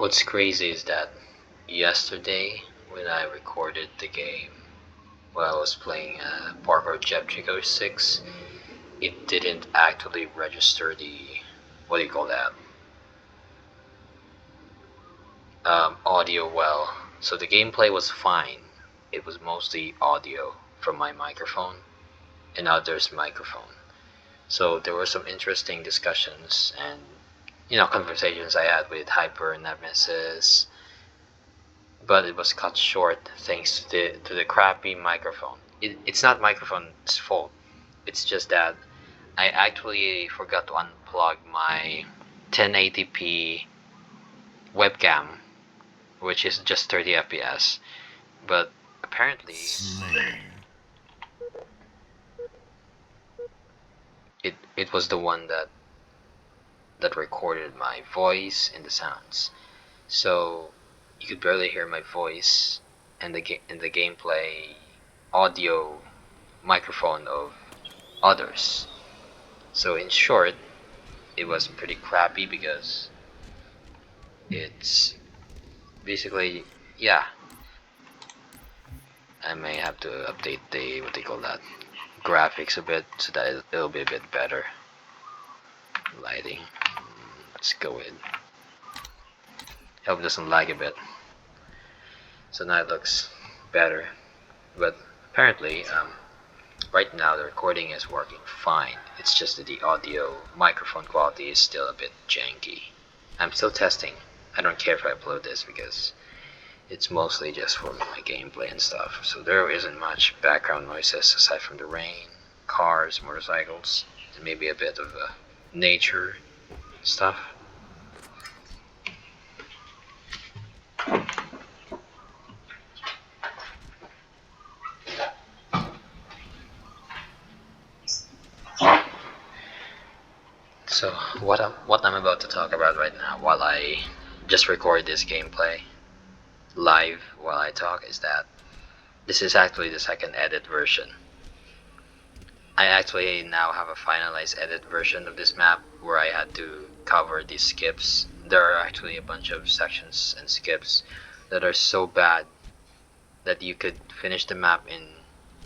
What's crazy is that yesterday, when I recorded the game while I was playing Parkour Chapter 6, it didn't actually register the, what do you call that, audio well. So the gameplay was fine. It was mostly audio from my microphone and others' microphone. So there were some interesting discussions and conversations I had with Hyper and Nemesis, but it was cut short thanks to the crappy microphone. It's not microphone's fault. It's just that I actually forgot to unplug my 1080p webcam, which is just 30 FPS. But apparently, it was the one that recorded my voice and the sounds. So you could barely hear my voice and the gameplay audio microphone of others. So in short, it was pretty crappy because it's basically, yeah, I may have to update the, what they call that, graphics a bit so that it'll be a bit better. Lighting, let's go with, hope it doesn't lag a bit. So now it looks better, but apparently right now the recording is working fine. It's just that the audio microphone quality is still a bit janky. I'm still testing. I don't care if I upload this because it's mostly just for my gameplay and stuff. So there isn't much background noises aside from the rain, cars, motorcycles, and maybe a bit of nature stuff. So what I'm about to talk about right now while I just record this gameplay live while I talk is that this is actually the second edit version. I actually now have a finalized edit version of this map where I had to cover these skips. There are actually a bunch of sections and skips that are so bad that you could finish the map in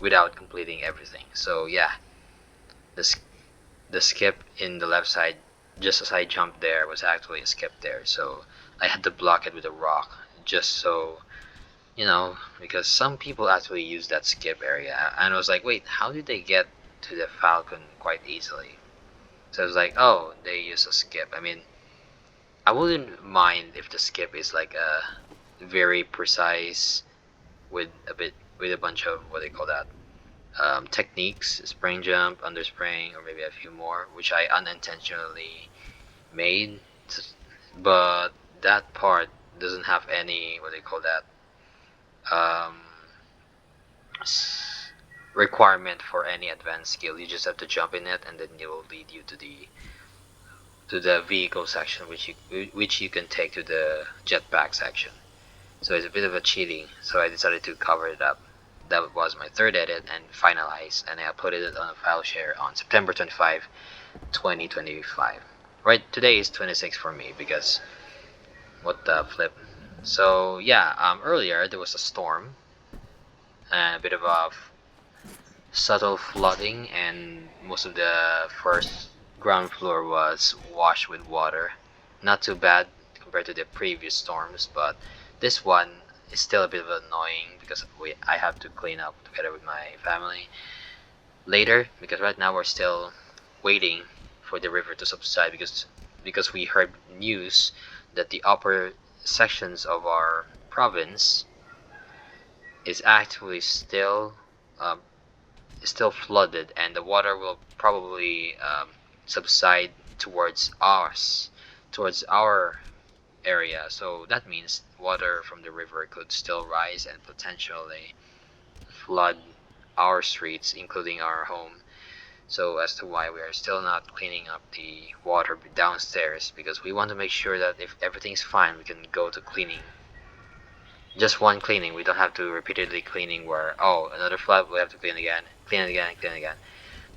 without completing everything. So yeah, the skip in the left side, just as I jumped there, was actually a skip there. So I had to block it with a rock just so, because some people actually use that skip area. And I was like, wait, how did they get to the Falcon quite easily? So I was like, oh, they use a skip. I mean, I wouldn't mind if the skip is like a very precise with a bunch of, what do they call that, techniques, spring jump, under spring, or maybe a few more, which I unintentionally made. But that part doesn't have any, what do they call that, um, requirement for any advanced skill. You just have to jump in it, and then it will lead you to the vehicle section, which you can take to the jetpack section. So it's a bit of a cheating. So I decided to cover it up. That was my third edit and finalized, and I uploaded it on a file share on September 25, 2025. Right, today is 26 for me because what the flip. So yeah, earlier there was a storm, a bit of a subtle flooding, and most of the first ground floor was washed with water. Not too bad compared to the previous storms, but this one is still a bit of annoying because I have to clean up together with my family later, because right now we're still waiting for the river to subside because we heard news that the upper sections of our province is actually um, still flooded, and the water will probably subside towards our area. So that means water from the river could still rise and potentially flood our streets, including our home. So as to why we are still not cleaning up the water downstairs, because we want to make sure that if everything's fine, we can go to cleaning. Just one cleaning. We don't have to repeatedly cleaning where, oh, another flood, we have to clean again, clean it again, clean it again.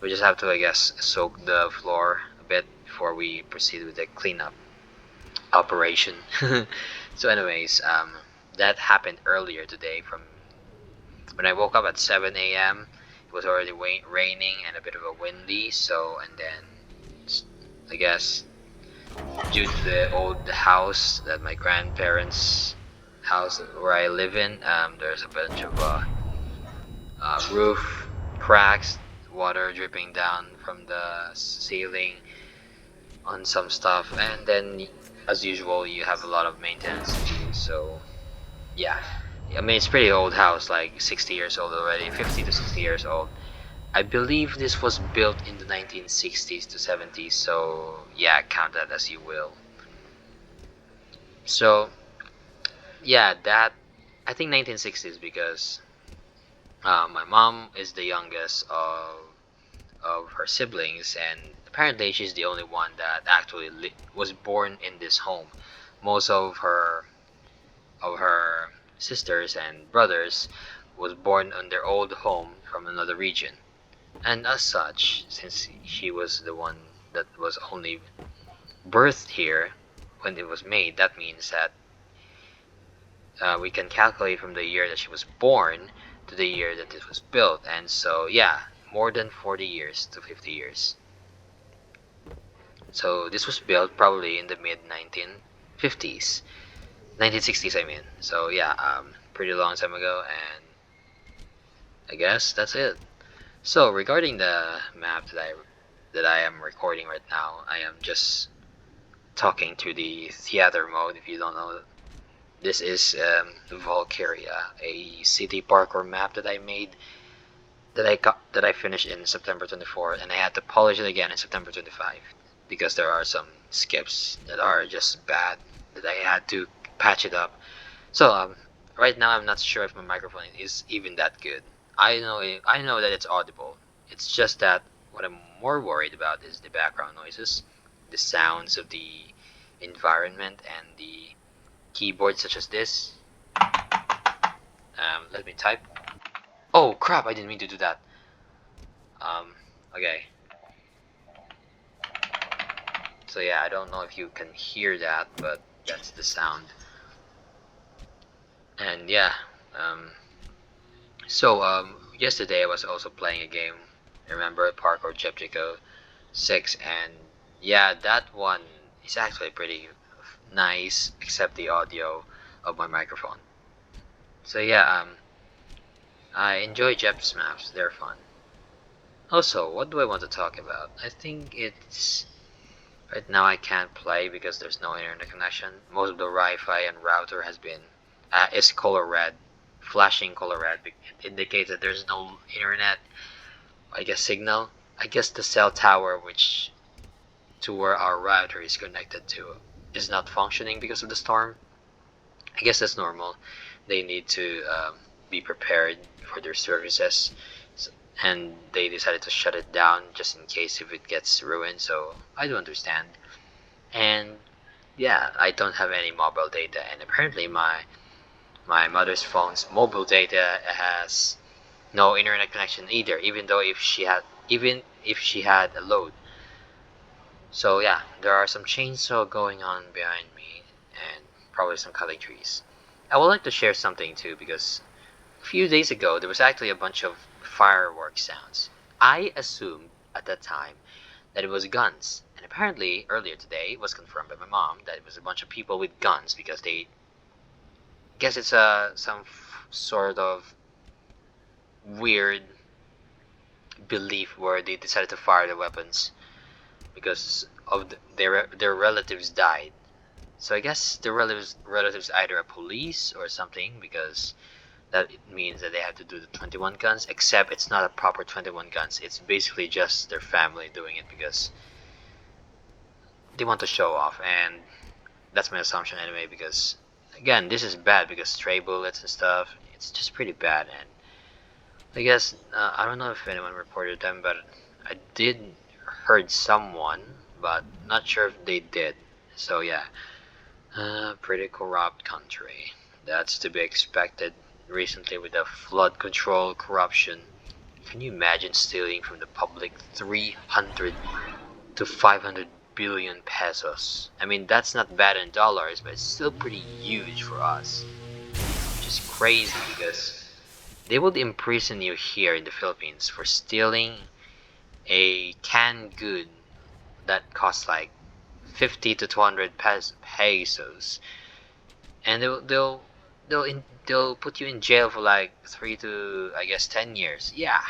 We just have to, I guess, soak the floor a bit before we proceed with the cleanup operation. So, anyways, that happened earlier today. From when I woke up at 7 a.m., it was already raining and a bit of a windy. So, and then I guess due to the old house that my grandparents' house where I live in, there's a bunch of roof cracks, water dripping down from the ceiling on some stuff, and then as usual, you have a lot of maintenance to do. So yeah, I mean it's pretty old house, like 60 years old already, 50 to 60 years old. I believe this was built in the 1960s to 70s. So yeah, count that as you will. So yeah, that I think 1960s because my mom is the youngest of her siblings, and apparently she's the only one that actually was born in this home. Most of her sisters and brothers was born in their old home from another region. And as such, since she was the one that was only birthed here when it was made, that means that we can calculate from the year that she was born to the year that it was built. And so, yeah, more than 40 years to 50 years. So this was built probably in the mid 1950s, 1960s, I mean. So yeah, pretty long time ago, and I guess that's it. So regarding the map that I am recording right now, I am just talking to the theater mode. If you don't know, this is Valkyria, a city parkour map that I made that I finished in September 24, and I had to polish it again in September 25 because there are some skips that are just bad that I had to patch it up. So right now I'm not sure if my microphone is even that good. I know that it's audible. It's just that what I'm more worried about is the background noises, the sounds of the environment, and the keyboard such as this. Let me type. Oh crap! I didn't mean to do that. Okay. So yeah, I don't know if you can hear that, but that's the sound. And yeah, um, yesterday I was also playing a game. Remember Parkour Chepchico 6, and yeah, that one is actually pretty nice, except the audio of my microphone. So yeah, I enjoy Jep's maps. They're fun. Also, what do I want to talk about? I think it's right now I can't play because there's no internet connection. Most of the Wi-Fi and router has been is color red, flashing color red. It indicates that there's no internet. I guess signal. I guess the cell tower which to where our router is connected to is not functioning because of the storm. I guess that's normal. They need to be prepared for their services, and they decided to shut it down just in case if it gets ruined. So I do understand. And yeah, I don't have any mobile data, and apparently my mother's phone's mobile data has no internet connection either, even if she had a load. So yeah, there are some chainsaw going on behind me, and probably some cutting trees. I would like to share something too because a few days ago there was actually a bunch of fireworks sounds. I assumed at that time that it was guns, and apparently earlier today it was confirmed by my mom that it was a bunch of people with guns because they guess it's some sort of weird belief where they decided to fire the weapons because of their relatives died. So I guess the relatives either a police or something because that it means that they have to do the 21 guns. Except it's not a proper 21 guns. It's basically just their family doing it because they want to show off, and that's my assumption anyway. Because again, this is bad because stray bullets and stuff. It's just pretty bad, and I guess I don't know if anyone reported them, but I did heard someone, but not sure if they did. So yeah, pretty corrupt country. That's to be expected recently with the flood control corruption. Can you imagine stealing from the public 300 to 500 billion pesos. I mean, that's not bad in dollars, but it's still pretty huge for us, which is crazy because they would imprison you here in the Philippines for stealing a canned good that costs like 50 to 200 pesos, and they'll put you in jail for like 3 to I guess 10 years. Yeah,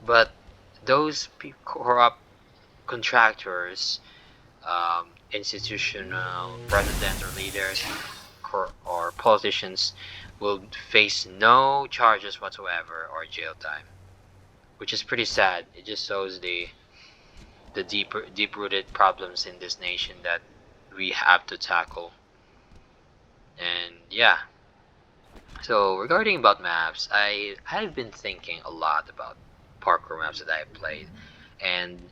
but those corrupt contractors, institutional presidents or leaders or politicians will face no charges whatsoever or jail time, which is pretty sad. It just shows the deep rooted problems in this nation that we have to tackle. And yeah, so regarding about maps, I've been thinking a lot about parkour maps that I've played, and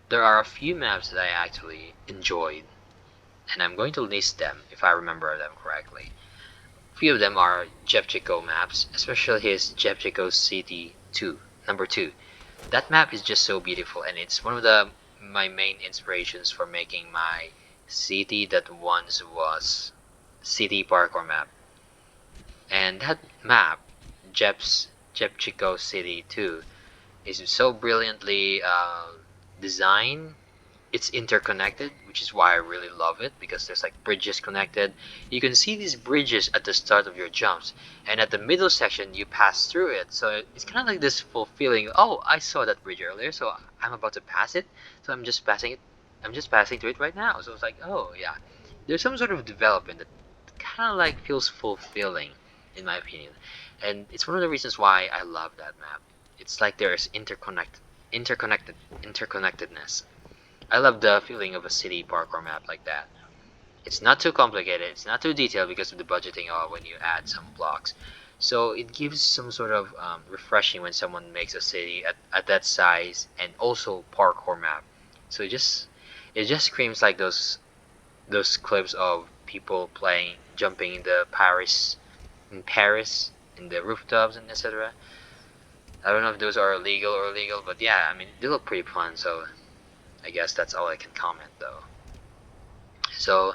there are a few maps that I actually enjoyed, and I'm going to list them if I remember them correctly. A few of them are Jeff Chico maps, especially his Jeff Chico City 2, number 2. That map is just so beautiful, and it's one of the my main inspirations for making my city that once was city parkour map. And that map, Jeff Chico City 2, is so brilliantly designed. It's interconnected, which is why I really love it, because there's like bridges connected. You can see these bridges at the start of your jumps, and at the middle section you pass through it. So it's kind of like this fulfilling. Oh, I saw that bridge earlier, so I'm about to pass it. So I'm just passing it. I'm just passing through it right now. So it's like, oh yeah, there's some sort of development that kind of like feels fulfilling, in my opinion, and it's one of the reasons why I love that map. It's like there's interconnectedness. I love the feeling of a city parkour map like that. It's not too complicated, it's not too detailed because of the budgeting when you add some blocks. So it gives some sort of refreshing when someone makes a city at that size and also parkour map. So it just screams like those clips of people playing jumping in Paris in the rooftops and etc. I don't know if those are illegal or illegal, but yeah, I mean they look pretty fun. So I guess that's all I can comment though. So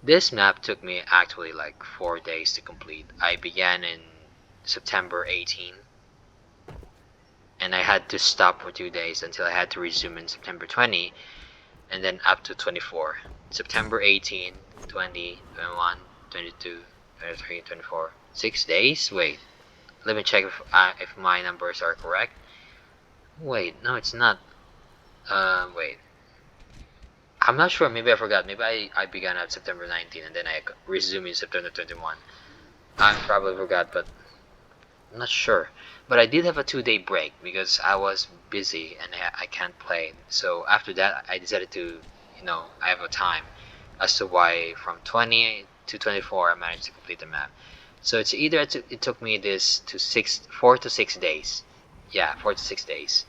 this map took me actually like 4 days to complete. I began in September 18, and I had to stop for 2 days until I had to resume in September 20, and then up to 24. September 18, 20, 21, 22, 23, 24. 6 days? Wait, let me check if my numbers are correct. Wait, no, it's not. Wait. I'm not sure. Maybe I forgot. Maybe I began at September 19 and then I resumed in September 21. I probably forgot, but I'm not sure. But I did have a 2 day break because I was busy and I can't play. So after that, I decided to, I have a time as to why from 20 to 24 I managed to complete the map. So it's either it took me this to 4 to 6 days. Yeah, 4 to 6 days.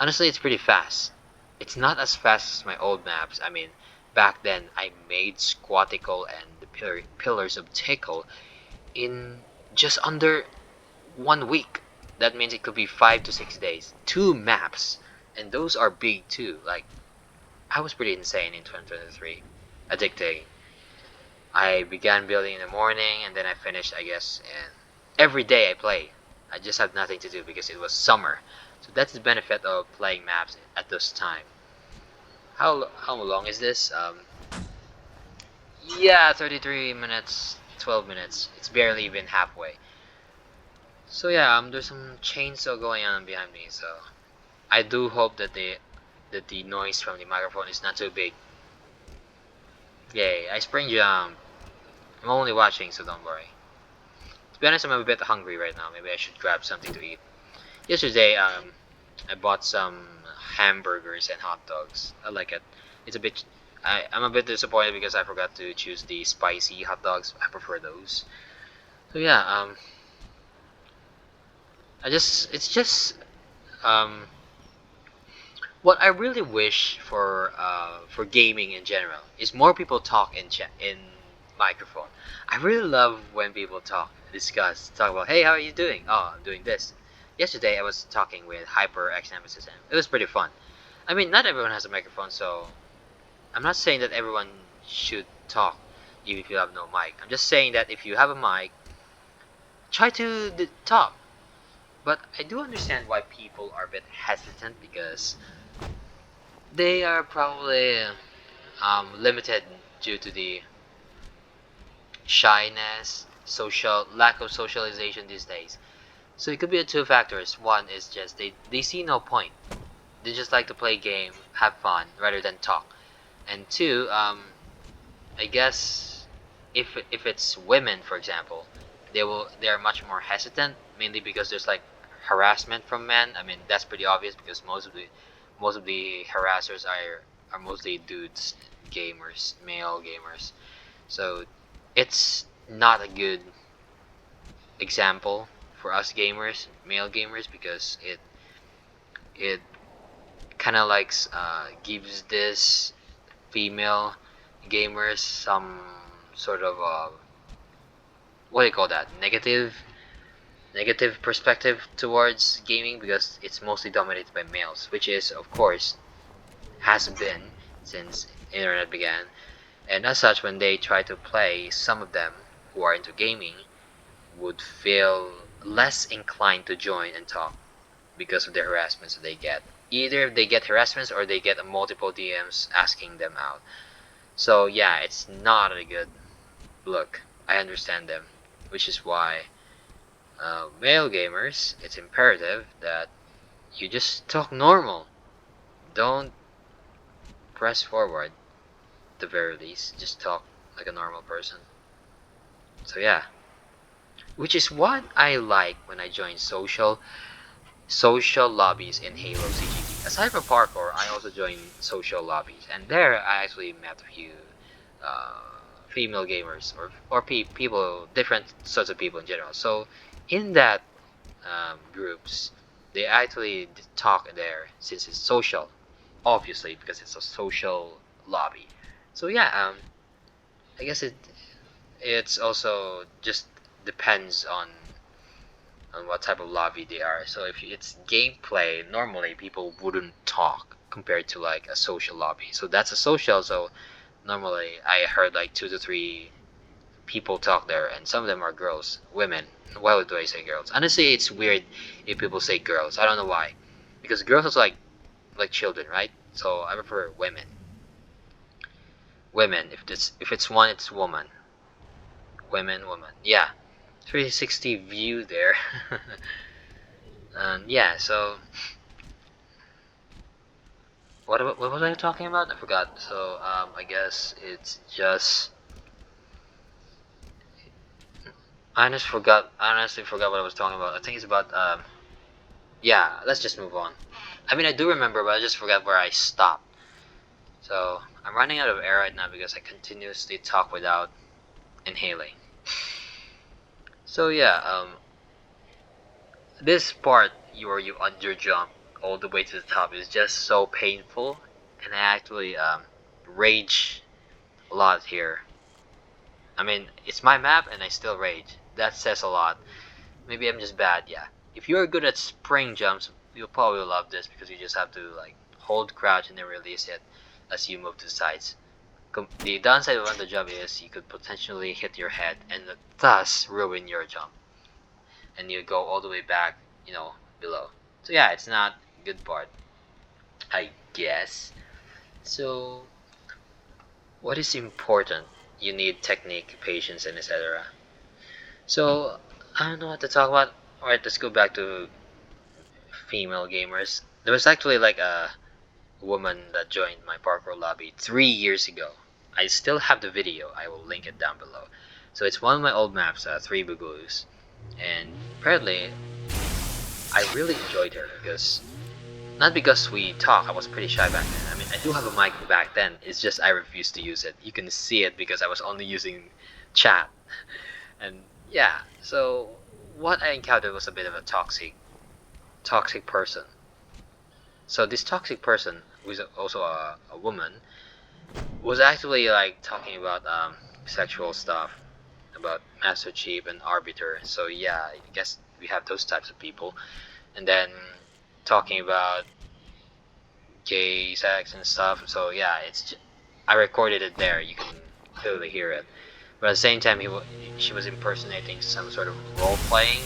Honestly, it's pretty fast. It's not as fast as my old maps. I mean, back then I made Squatical and the Pillars of Tickle in just under 1 week. That means it could be 5 to 6 days. 2 maps. And those are big too. Like, I was pretty insane in 2023. Addicting. I began building in the morning and then I finished, I guess, and every day I play. I just had nothing to do because it was summer. So that's the benefit of playing maps at this time. How long is this? Yeah, 33 minutes, 12 minutes. It's barely even halfway. So yeah, there's some chainsaw going on behind me. So I do hope that the noise from the microphone is not too big. Yay! I spring jump. I'm only watching, so don't worry. To be honest, I'm a bit hungry right now. Maybe I should grab something to eat. Yesterday, I bought some hamburgers and hot dogs. I like it. It's a bit. I'm a bit disappointed because I forgot to choose the spicy hot dogs. I prefer those. So yeah, it's just um what I really wish for gaming in general is more people talk in chat in microphone. I really love when people talk about, hey, how are you doing? Oh, I'm doing this. Yesterday I was talking with Hyper X Nemesis and it was pretty fun. I mean, not everyone has a microphone, so I'm not saying that everyone should talk even if you have no mic. I'm just saying that if you have a mic, try to talk. But I do understand why people are a bit hesitant because they are probably limited due to the shyness, social lack of socialization these days. So it could be two factors. One is just they see no point. They just like to play game, have fun rather than talk. And two, I guess if it's women, for example, they're much more hesitant, mainly because there's like harassment from men. I mean that's pretty obvious because most of the harassers are mostly dudes, gamers, male gamers. So it's not a good example for us gamers, male gamers, because it kind of like gives this female gamers some sort of what do you call that, negative perspective towards gaming because it's mostly dominated by males, which is of course has been since internet began. And as such, when they try to play, some of them who are into gaming would feel less inclined to join and talk because of the harassments that they get. Either they get harassments or they get multiple DMs asking them out. So yeah, it's not a good look. I understand them, which is why male gamers, it's imperative that you just talk normal. Don't press forward. At the very least, just talk like a normal person. So yeah, which is what I like when I join social lobbies in Halo CGB. Aside from parkour, I also joined social lobbies, and there I actually met a few uh, female gamers or people, different sorts of people in general. So in that groups, they actually talk there since it's social, obviously because it's a social lobby. So yeah, I guess it's also just depends on what type of lobby they are. So if it's gameplay, normally people wouldn't talk compared to like a social lobby. So that's a social. So normally I heard like two to three people talk there, and some of them are girls, women. Why do I say girls? Honestly, it's weird if people say girls. I don't know why, because girls are like children, right? So I prefer women. Women. If it's one, it's woman. Women, woman. Yeah, 360 view there. And yeah, so what was I talking about? I forgot. So I guess it's just I honestly forgot what I was talking about. I think it's about yeah. Let's just move on. I mean, I do remember, but I just forgot where I stopped. So I'm running out of air right now because I continuously talk without inhaling. So yeah, this part where you under jump all the way to the top is just so painful, and I actually rage a lot here. I mean, it's my map and I still rage. That says a lot. Maybe I'm just bad, yeah. If you're good at spring jumps, you'll probably love this because you just have to like hold crouch and then release it as you move to the sides. The downside of under jump is you could potentially hit your head and thus ruin your jump, and you go all the way back, below. So yeah, it's not a good part, I guess. So what is important? You need technique, patience, and etc. So I don't know what to talk about. Alright, let's go back to female gamers. There was actually like a woman that joined my parkour lobby 3 years ago. I still have the video. I will link it down below. So it's one of my old maps, Three Boogaloo's, and apparently I really enjoyed her because not because we talk. I was pretty shy back then. I mean, I do have a mic back then. It's just I refused to use it. You can see it because I was only using chat, and yeah. So what I encountered was a bit of a toxic person. So this toxic person, who is also a woman, was actually like talking about sexual stuff, about Master Chief and Arbiter. So yeah, I guess we have those types of people, and then talking about gay sex and stuff. So yeah, I recorded it there. You can clearly hear it. But at the same time, she was impersonating some sort of role playing,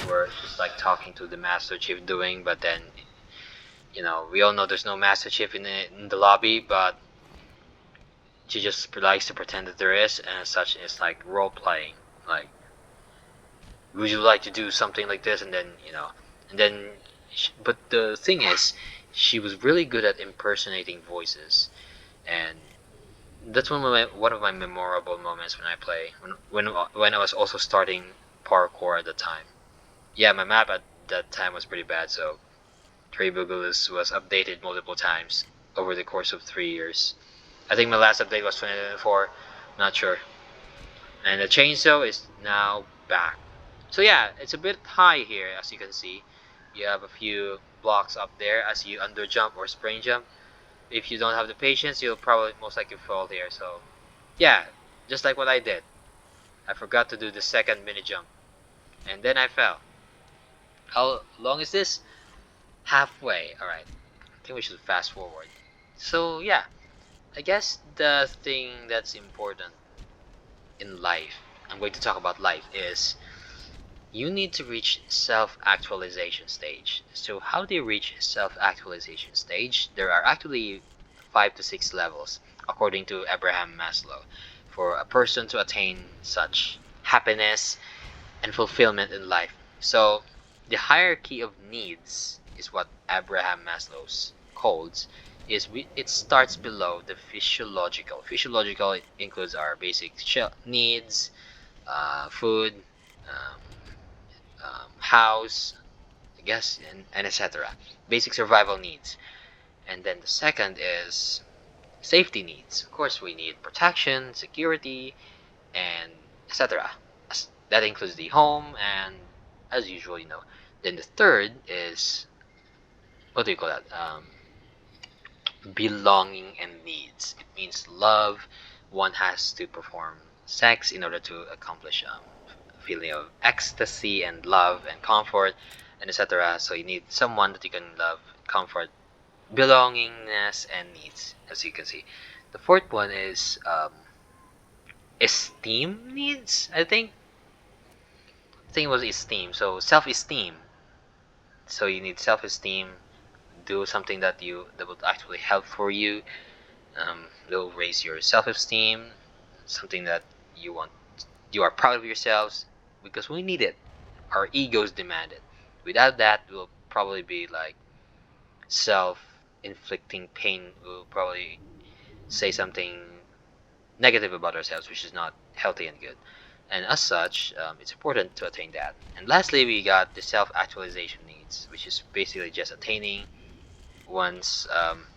where she's like talking to the Master Chief doing. But then, we all know there's no Master Chief in the lobby, but she just likes to pretend that there is, and as such, it's like role playing. Like, would you like to do something like this? And then, and then, but the thing is, she was really good at impersonating voices, and that's one of my memorable moments when I play when I was also starting parkour at the time. Yeah, my map at that time was pretty bad, so Trey Boogaloo was updated multiple times over the course of 3 years. I think my last update was 2024, not sure. And the chainsaw is now back. So yeah, it's a bit high here, as you can see. You have a few blocks up there as you under jump or spring jump. If you don't have the patience, you'll probably most likely fall here. So yeah, just like what I did. I forgot to do the second mini jump, and then I fell. How long is this? Halfway. Alright, I think we should fast forward. So yeah, I guess the thing that's important in life, I'm going to talk about life, is you need to reach self-actualization stage. So how do you reach self-actualization stage? There are actually 5 to 6 levels, according to Abraham Maslow, for a person to attain such happiness and fulfillment in life. So the hierarchy of needs is what Abraham Maslow's calls it starts below the physiological. Physiological includes our basic needs, food, um, house, I guess, and etc. Basic survival needs. And then the second is safety needs. Of course, we need protection, security, and etc. That includes the home, and as usual, Then the third is, what do you call that? Belonging and needs. It means love. One has to perform sex in order to accomplish feeling of ecstasy and love and comfort and etc. So you need someone that you can love, comfort, belongingness, and needs, as you can see. The fourth one is esteem needs. I think it was esteem. So self-esteem. So you need self-esteem. Do something that would actually help for you. Will raise your self-esteem. Something that you want. You are proud of yourselves because we need it. Our egos demand it. Without that, we'll probably be like self-inflicting pain. We'll probably say something negative about ourselves, which is not healthy and good. And as such, it's important to attain that. And lastly, we got the self-actualization needs, which is basically just attaining one's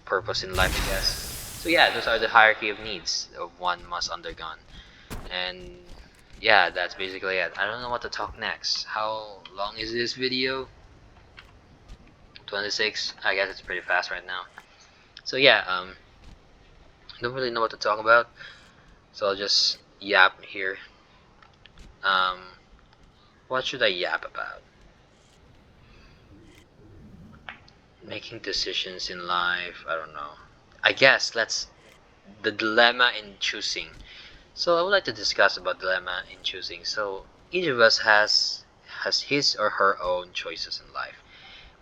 purpose in life, I guess. So yeah, those are the hierarchy of needs of one must undergone. And yeah, that's basically it. I don't know what to talk next. How long is this video? 26. I guess it's pretty fast right now. So yeah, I don't really know what to talk about, so I'll just yap here. Um, what should I yap about? Making decisions in life. I don't know. I guess let's the dilemma in choosing. So I would like to discuss about dilemma in choosing. So each of us has his or her own choices in life.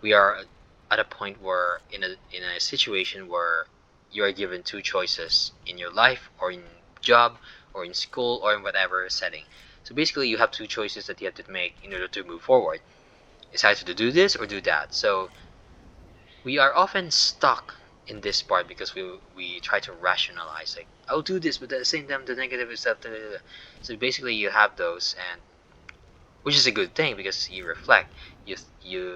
We are at a point where in a situation where you are given two choices in your life or in job or in school or in whatever setting. So basically you have two choices that you have to make in order to move forward. It's either to do this or do that. So we are often stuck in this part because we try to rationalize, like, I'll do this, but at the same time the negative is that so basically you have those, and which is a good thing because you reflect, you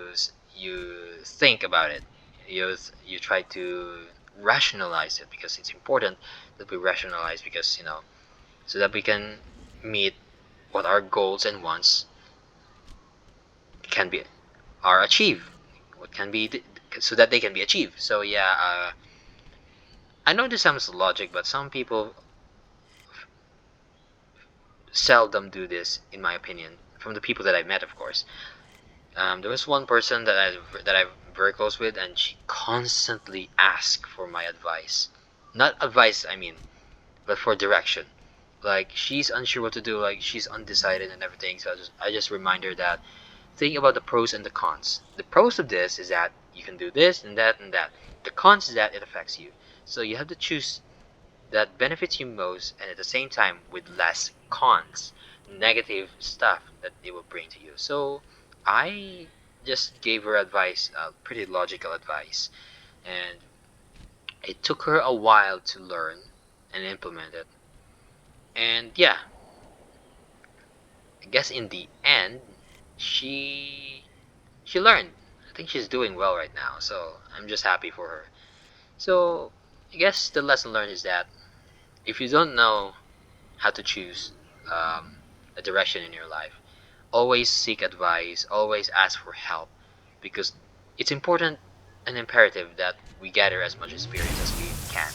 think about it, you try to rationalize it, because it's important that we rationalize, because so that we can meet what our goals and wants can be are achieved, what can be so that they can be achieved. So yeah, I know this sounds logic, but some people seldom do this, in my opinion, from the people that I've met, of course. There was one person that I'm very close with, and she constantly asked for my advice. Not advice, I mean, but for direction. Like she's unsure what to do, like she's undecided and everything. So I just remind her that think about the pros and the cons. The pros of this is that you can do this and that and that. The cons is that it affects you. So you have to choose that benefits you most and at the same time with less cons, negative stuff that it will bring to you. So I just gave her advice, pretty logical advice, and it took her a while to learn and implement it. And yeah, I guess in the end, she she learned. I think she's doing well right now, so I'm just happy for her. So I guess the lesson learned is that if you don't know how to choose um, a direction in your life, always seek advice, always ask for help, because it's important and imperative that we gather as much experience as we can.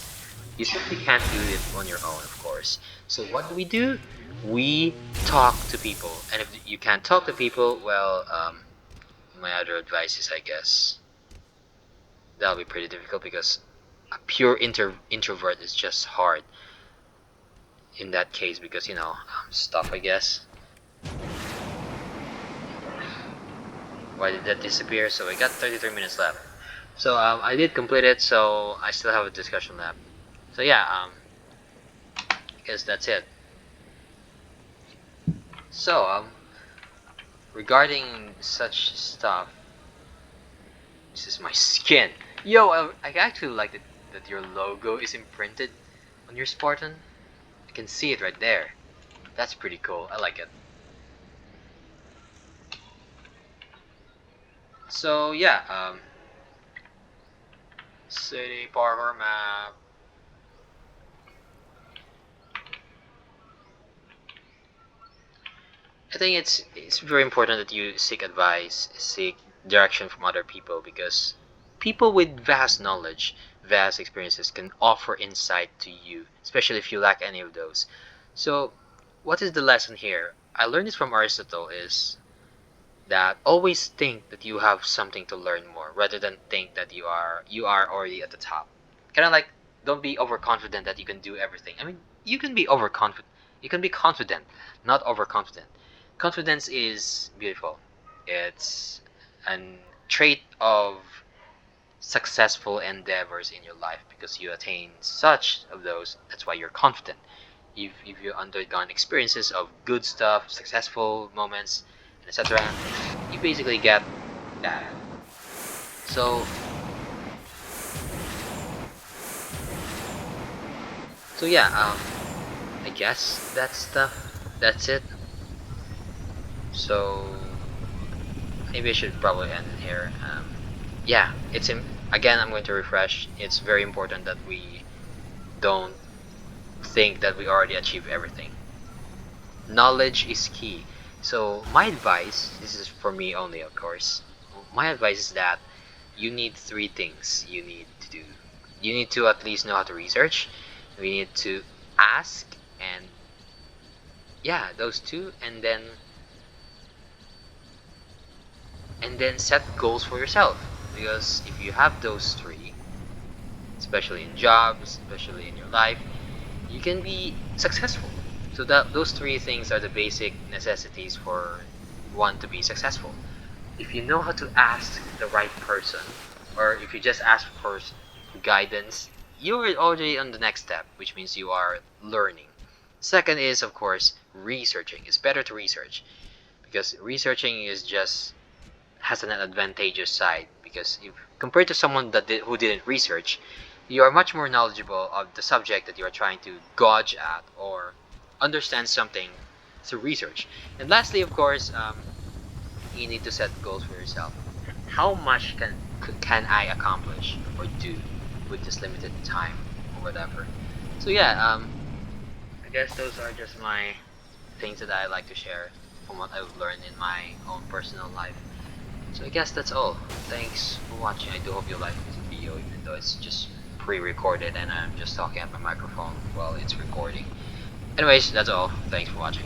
You simply can't do it on your own, of course. So what do? We talk to people, and if you can't talk to people, well, my other advice is, I guess, that'll be pretty difficult because a pure introvert is just hard in that case because stuff, I guess. Why did that disappear? So I got 33 minutes left. So I did complete it, so I still have a discussion left. So yeah, I guess that's it. So regarding such stuff, this is my skin. Yo, I actually like that your logo is imprinted on your Spartan. I can see it right there. That's pretty cool. I like it. So yeah, city parkour map. I think it's very important that you seek advice, seek direction from other people because people with vast knowledge, vast experiences can offer insight to you, especially if you lack any of those. So, what is the lesson here? I learned this from Aristotle is that always think that you have something to learn more rather than think that you are already at the top. Kind of like don't be overconfident that you can do everything. I mean, you can be overconfident. You can be confident, not overconfident. Confidence is beautiful. It's a trait of successful endeavors in your life because you attain such of those. That's why you're confident. If you undergone experiences of good stuff, successful moments, etc., you basically get that. So so yeah, I guess that's stuff. That's it. So maybe I should probably end it here. Yeah, again. I'm going to refresh. It's very important that we don't think that we already achieved everything. Knowledge is key. So my advice, this is for me only, of course. My advice is that you need three things you need to do. You need to at least know how to research. We need to ask, and yeah, those two, and then set goals for yourself. Because if you have those three, especially in jobs, especially in your life, you can be successful. So that those three things are the basic necessities for one to be successful. If you know how to ask the right person, or if you just ask for guidance, you're already on the next step, which means you are learning. Second is, of course, researching. It's better to research because researching is just has an advantageous side because if compared to someone who didn't research, you are much more knowledgeable of the subject that you are trying to gauge at or understand something through research. And lastly, of course, you need to set goals for yourself. How much can I accomplish or do with this limited time or whatever? So yeah, I guess those are just my things that I like to share from what I've learned in my own personal life. So I guess that's all. Thanks for watching. I do hope you like this video even though it's just pre-recorded and I'm just talking at my microphone while it's recording. Anyways, that's all. Thanks for watching.